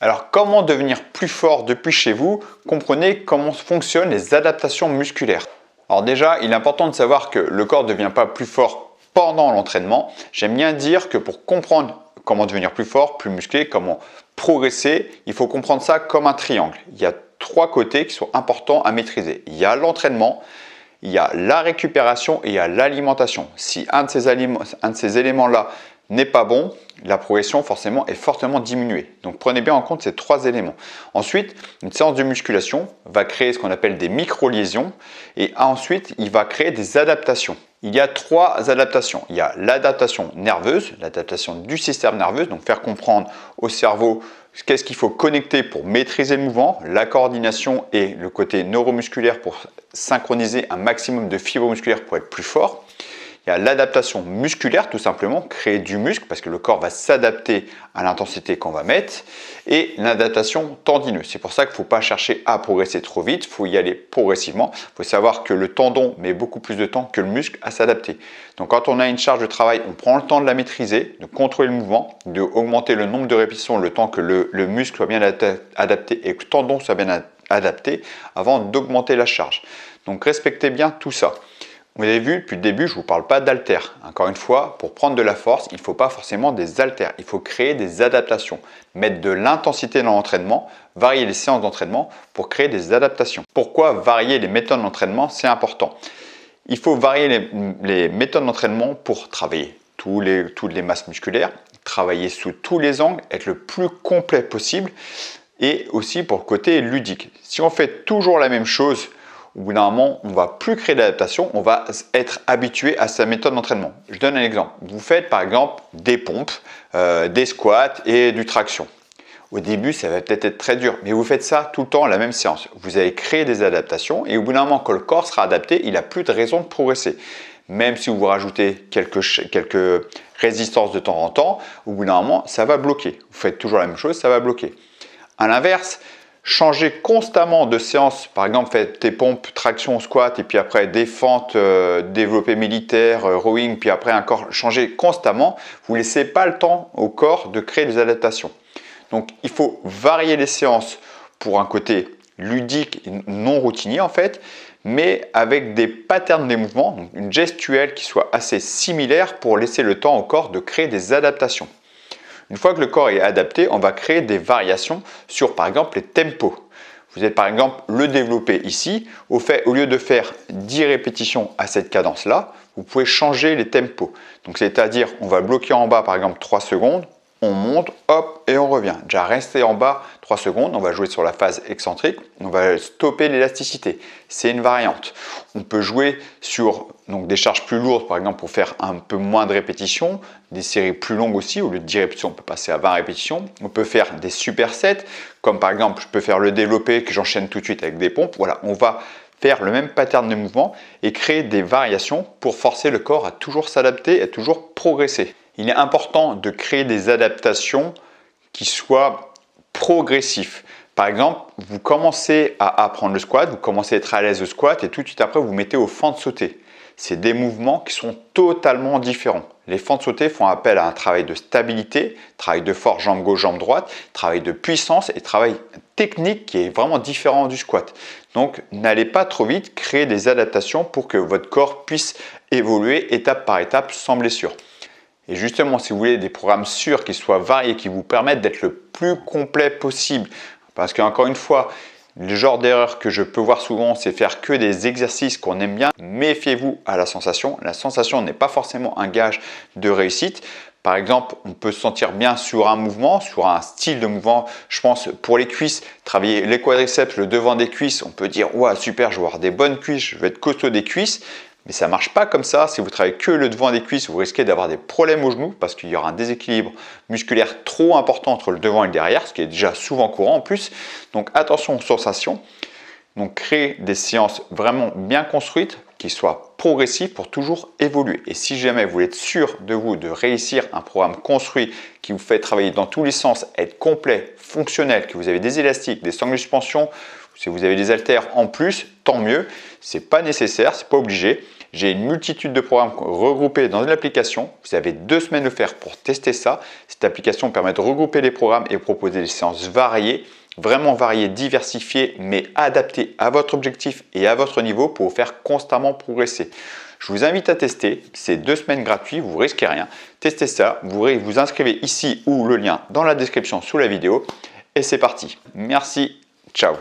Alors, comment devenir plus fort depuis chez vous? Comprenez comment fonctionnent les adaptations musculaires. Alors déjà, il est important de savoir que le corps ne devient pas plus fort pendant l'entraînement. J'aime bien dire que pour comprendre comment devenir plus fort, plus musclé, comment progresser, il faut comprendre ça comme un triangle. Il y a 3 côtés qui sont importants à maîtriser. Il y a l'entraînement, il y a la récupération et il y a l'alimentation. Si un de ces éléments-là n'est pas bon, la progression forcément est fortement diminuée. Donc prenez bien en compte ces 3 éléments. Ensuite, une séance de musculation va créer ce qu'on appelle des micro-lésions et ensuite il va créer des adaptations. Il y a 3 adaptations. Il y a l'adaptation nerveuse, l'adaptation du système nerveux, donc faire comprendre au cerveau qu'est-ce qu'il faut connecter pour maîtriser le mouvement, la coordination et le côté neuromusculaire pour synchroniser un maximum de fibres musculaires pour être plus fort. Il y a l'adaptation musculaire, tout simplement, créer du muscle parce que le corps va s'adapter à l'intensité qu'on va mettre. Et l'adaptation tendineuse. C'est pour ça qu'il ne faut pas chercher à progresser trop vite, il faut y aller progressivement. Il faut savoir que le tendon met beaucoup plus de temps que le muscle à s'adapter. Donc quand on a une charge de travail, on prend le temps de la maîtriser, de contrôler le mouvement, d'augmenter le nombre de répétitions, le temps que le muscle soit bien adapté et que le tendon soit bien adapté avant d'augmenter la charge. Donc respectez bien tout ça. Vous avez vu, depuis le début, je ne vous parle pas d'haltères. Encore une fois, pour prendre de la force, il ne faut pas forcément des haltères. Il faut créer des adaptations, mettre de l'intensité dans l'entraînement, varier les séances d'entraînement pour créer des adaptations. Pourquoi varier les méthodes d'entraînement? C'est important. Il faut varier les méthodes d'entraînement pour travailler toutes les masses musculaires, travailler sous tous les angles, être le plus complet possible et aussi pour le côté ludique. Si on fait toujours la même chose, au bout d'un moment, on ne va plus créer d'adaptation, on va être habitué à sa méthode d'entraînement. Je donne un exemple. Vous faites par exemple des pompes, des squats et du traction. Au début, ça va peut-être être très dur, mais vous faites ça tout le temps à la même séance. Vous allez créer des adaptations et au bout d'un moment, quand le corps sera adapté, il n'a plus de raison de progresser. Même si vous rajoutez quelques résistances de temps en temps, au bout d'un moment, ça va bloquer. Vous faites toujours la même chose, ça va bloquer. À l'inverse, changez constamment de séance, par exemple faites des pompes, traction, squat et puis après des fentes, développé militaire, rowing, puis après encore changez constamment. Vous ne laissez pas le temps au corps de créer des adaptations. Donc il faut varier les séances pour un côté ludique et non routinier en fait, mais avec des patterns des mouvements, donc une gestuelle qui soit assez similaire pour laisser le temps au corps de créer des adaptations. Une fois que le corps est adapté, on va créer des variations sur par exemple les tempos. Vous êtes par exemple le développé ici, au lieu de faire 10 répétitions à cette cadence-là, vous pouvez changer les tempos. Donc c'est-à-dire on va bloquer en bas par exemple 3 secondes, on monte, hop, et on revient. Déjà rester en bas 3 secondes, on va jouer sur la phase excentrique, on va stopper l'élasticité. C'est une variante. On peut jouer sur des charges plus lourdes, par exemple pour faire un peu moins de répétitions, des séries plus longues aussi, au lieu de 10 répétitions, on peut passer à 20 répétitions. On peut faire des supersets, comme par exemple, je peux faire le développé que j'enchaîne tout de suite avec des pompes. Voilà, on va faire le même pattern de mouvement et créer des variations pour forcer le corps à toujours s'adapter et à toujours progresser. Il est important de créer des adaptations qui soient progressives. Par exemple, vous commencez à apprendre le squat, vous commencez à être à l'aise au squat et tout de suite après, vous mettez aux fentes sautées. C'est des mouvements qui sont totalement différents. Les fentes sautées font appel à un travail de stabilité, travail de force jambe gauche, jambe droite, travail de puissance et travail technique qui est vraiment différent du squat. Donc, n'allez pas trop vite, créez des adaptations pour que votre corps puisse évoluer étape par étape sans blessure. Et justement, si vous voulez des programmes sûrs qui soient variés, qui vous permettent d'être le plus complet possible, parce qu'encore une fois, le genre d'erreur que je peux voir souvent, c'est faire que des exercices qu'on aime bien. Méfiez-vous à la sensation. La sensation n'est pas forcément un gage de réussite. Par exemple, on peut se sentir bien sur un mouvement, sur un style de mouvement. Je pense pour les cuisses, travailler les quadriceps, le devant des cuisses, on peut dire « ouais, super, je vais avoir des bonnes cuisses, je vais être costaud des cuisses ». Mais ça ne marche pas comme ça. Si vous travaillez que le devant des cuisses, vous risquez d'avoir des problèmes aux genoux parce qu'il y aura un déséquilibre musculaire trop important entre le devant et le derrière, ce qui est déjà souvent courant en plus. Donc attention aux sensations. Donc créez des séances vraiment bien construites qui soient progressives pour toujours évoluer. Et si jamais vous voulez être sûr de vous, de réussir un programme construit qui vous fait travailler dans tous les sens, être complet, fonctionnel, que vous avez des élastiques, des sangles de suspension, si vous avez des haltères en plus, tant mieux. C'est pas nécessaire, c'est pas obligé. J'ai une multitude de programmes regroupés dans l'application. Vous avez 2 semaines offertes pour tester ça. Cette application permet de regrouper les programmes et proposer des séances variées, vraiment variées, diversifiées, mais adaptées à votre objectif et à votre niveau pour vous faire constamment progresser. Je vous invite à tester, c'est 2 semaines gratuites, vous ne risquez rien. Testez ça, vous inscrivez ici ou le lien dans la description sous la vidéo et c'est parti. Merci, ciao.